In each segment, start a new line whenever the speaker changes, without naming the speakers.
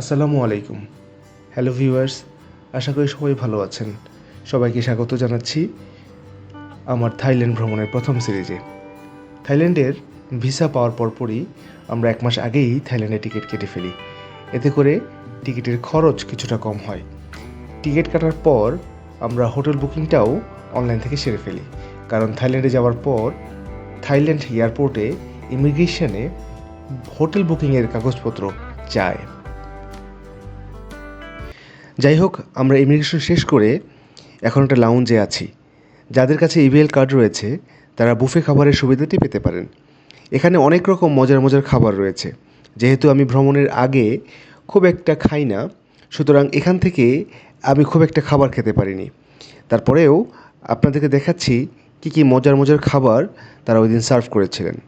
আসসালামু আলাইকুম। Hello viewers, আশা করি সবাই ভালো আছেন। সবাইকে স্বাগত জানাচ্ছি আমার থাইল্যান্ড ভ্রমণের প্রথম সিরিজে। থাইল্যান্ডের ভিসা পাওয়ার পরপরই আমরা 1 মাস আগেই থাইল্যান্ডে টিকিট কেটে ফেলি। এতে করে টিকিটের খরচ কিছুটা কম হয়। টিকিট কাটার পর আমরা হোটেল বুকিংটাও অনলাইন থেকে সেরে ফেলি, কারণ থাইল্যান্ডে যাওয়ার পর থাইল্যান্ড এয়ারপোর্টে ইমিগ্রেশনে হোটেল বুকিংয়ের কাগজপত্র চায়। যাই হোক, আমরা ইমিগ্রেশন শেষ করে এখন একটা লাউঞ্জে আছি। যাদের কাছে ইভিএল কার্ড রয়েছে তারা বুফে খাবারের সুবিধাটি পেতে পারেন। এখানে অনেক রকম মজার মজার খাবার রয়েছে। যেহেতু আমি ভ্রমণের আগে খুব একটা খাই না, সুতরাং এখান থেকে আমি খুব একটা খাবার খেতে পারিনি। তারপরেও আপনাদেরকে দেখাচ্ছি কী কী মজার মজার খাবার তারা ওই দিন সার্ভ করেছিলেন।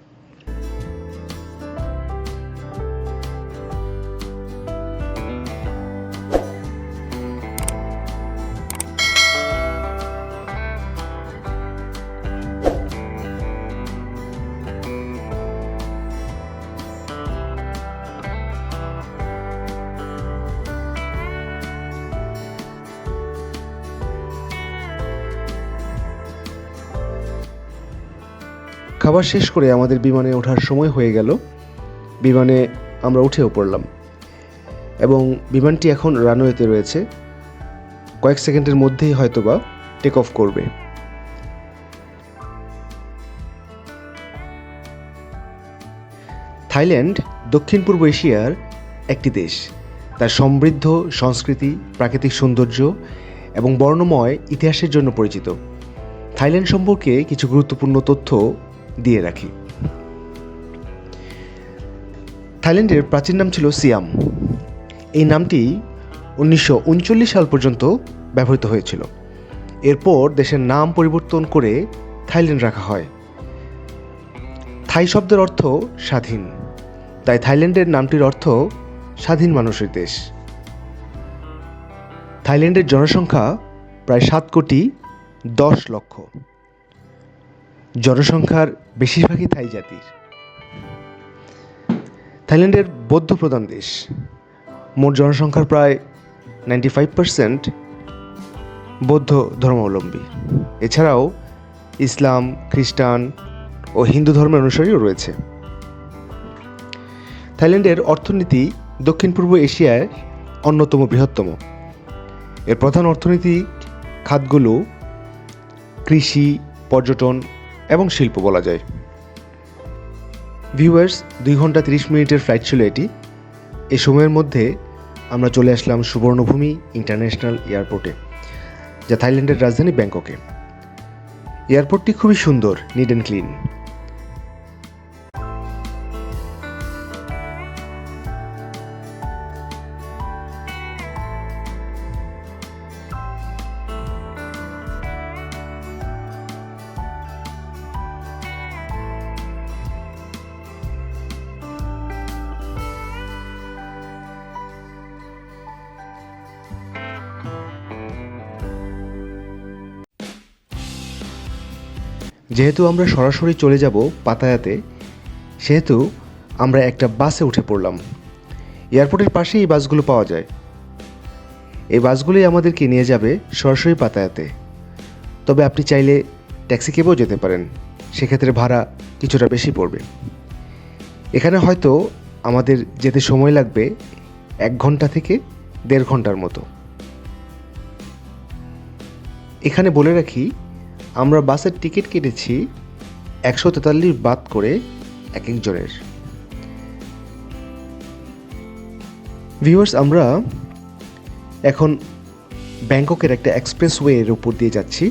খাবার শেষ করে আমাদের বিমানে ওঠার সময় হয়ে গেল। বিমানে আমরা উঠেও পড়লাম এবং বিমানটি এখন রানওয়েতে রয়েছে। কয়েক সেকেন্ডের মধ্যেই হয়তোবা টেক অফ করবে। থাইল্যান্ড দক্ষিণ পূর্ব এশিয়ার একটি দেশ। তার সমৃদ্ধ সংস্কৃতি, প্রাকৃতিক সৌন্দর্য এবং বর্ণময় ইতিহাসের জন্য পরিচিত। থাইল্যান্ড সম্পর্কে কিছু গুরুত্বপূর্ণ তথ্য দিয়ে রাখি। থাইল্যান্ডের প্রাচীন নাম ছিল সিয়াম। এই নামটি 1939 সাল পর্যন্ত ব্যবহৃত হয়েছিল। এরপর দেশের নাম পরিবর্তন করে থাইল্যান্ড রাখা হয়। থাই শব্দের অর্থ স্বাধীন, তাই থাইল্যান্ডের নামটির অর্থ স্বাধীন মানুষের দেশ। থাইল্যান্ডের জনসংখ্যা প্রায় 7,10,00,000। জনসংখ্যার বেশিরভাগই থাই জাতির। থাইল্যান্ডের বৌদ্ধ প্রধান দেশ। মোট জনসংখ্যার প্রায় 95% বৌদ্ধ ধর্মাবলম্বী। এছাড়াও ইসলাম, খ্রিস্টান ও হিন্দু ধর্মের অনুসারীও রয়েছে। থাইল্যান্ডের অর্থনীতি দক্ষিণ পূর্ব এশিয়ার অন্যতম বৃহত্তম। এর প্রধান অর্থনৈতিক খাতগুলো কৃষি, পর্যটন এবং শিল্প বলা যায়। ভিউয়ার্স, 2 ঘন্টা 30 মিনিটের ফ্লাইট ছিল এটি। এই সময়ের মধ্যে আমরা চলে আসলাম সুবর্ণভূমি ইন্টারন্যাশনাল এয়ারপোর্টে, যা থাইল্যান্ডের রাজধানী ব্যাংককে। এয়ারপোর্টটি খুবই সুন্দর, নিট অ্যান্ড ক্লিন। যেহেতু আমরা সরাসরি চলে যাব পাতায়াতে, সেহেতু আমরা একটা বাসে উঠে পড়লাম। এয়ারপোর্টের পাশেই এই বাসগুলো পাওয়া যায়। এই বাসগুলোই আমাদেরকে নিয়ে যাবে সরাসরি পাতায়াতে। তবে আপনি চাইলে ট্যাক্সি ক্যাবেও যেতে পারেন, সেক্ষেত্রে ভাড়া কিছুটা বেশি পড়বে। এখানে হয়তো আমাদের যেতে সময় লাগবে 1 ঘন্টা থেকে 1.5 ঘন্টার মতো। এখানে বলে রাখি, আমরা বাসের টিকিট কেটেছি 143 বাত করে এক একজনের। ভিউয়ার্স, আমরা এখন ব্যাংককের একটা এক্সপ্রেসওয়ের উপর দিয়ে যাচ্ছি।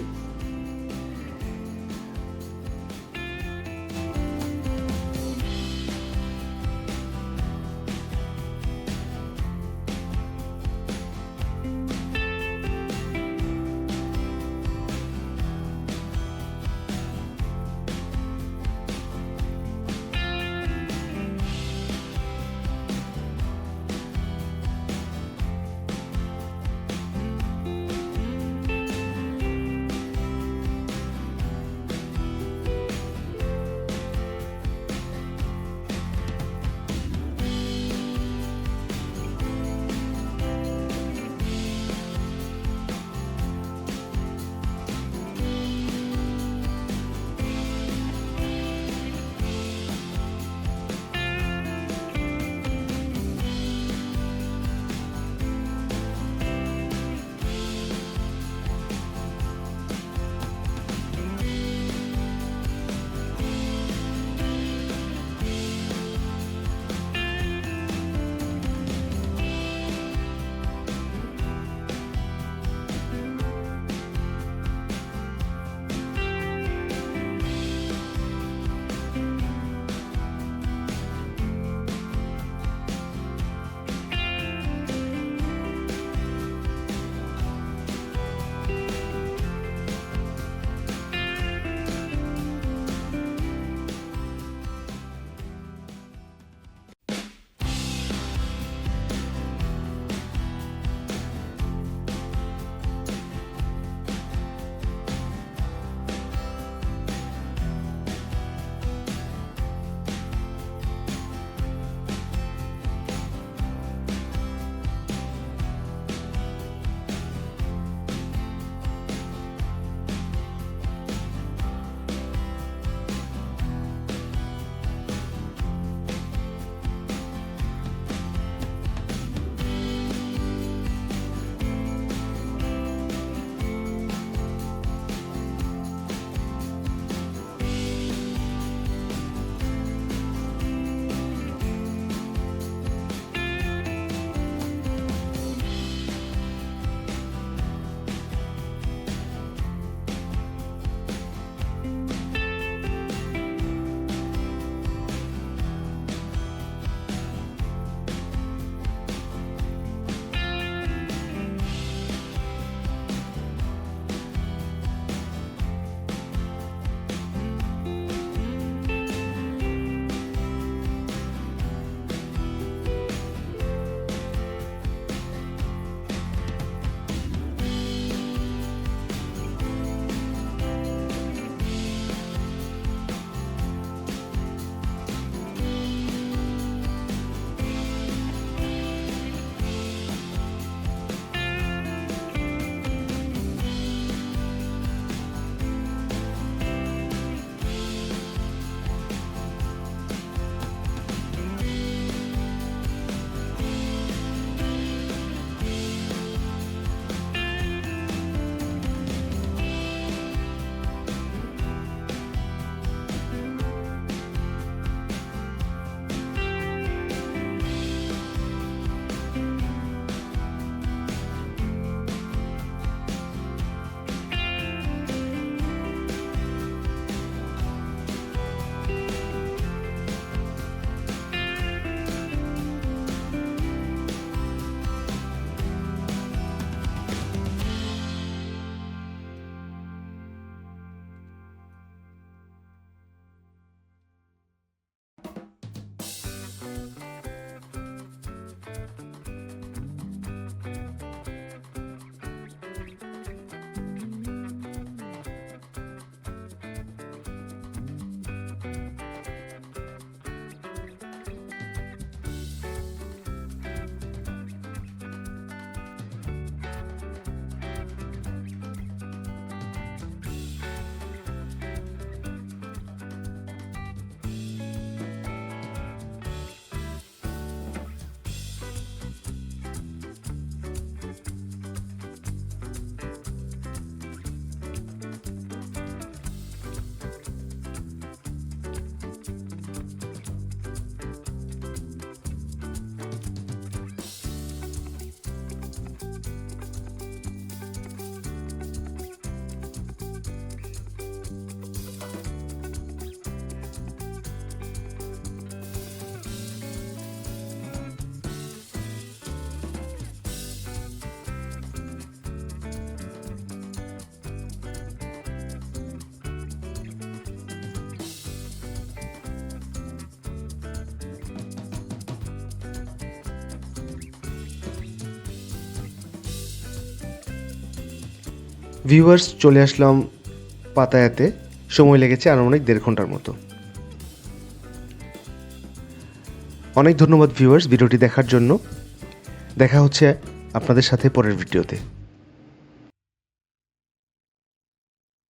ভিউয়ার্স, চলে আসলাম পাতায়াতে। সময় লেগেছে আনুমানিক 1.5 ঘন্টার মতো। অনেক ধন্যবাদ ভিউয়ার্স ভিডিওটি দেখার জন্য। দেখা হচ্ছে আপনাদের সাথে পরের ভিডিওতে।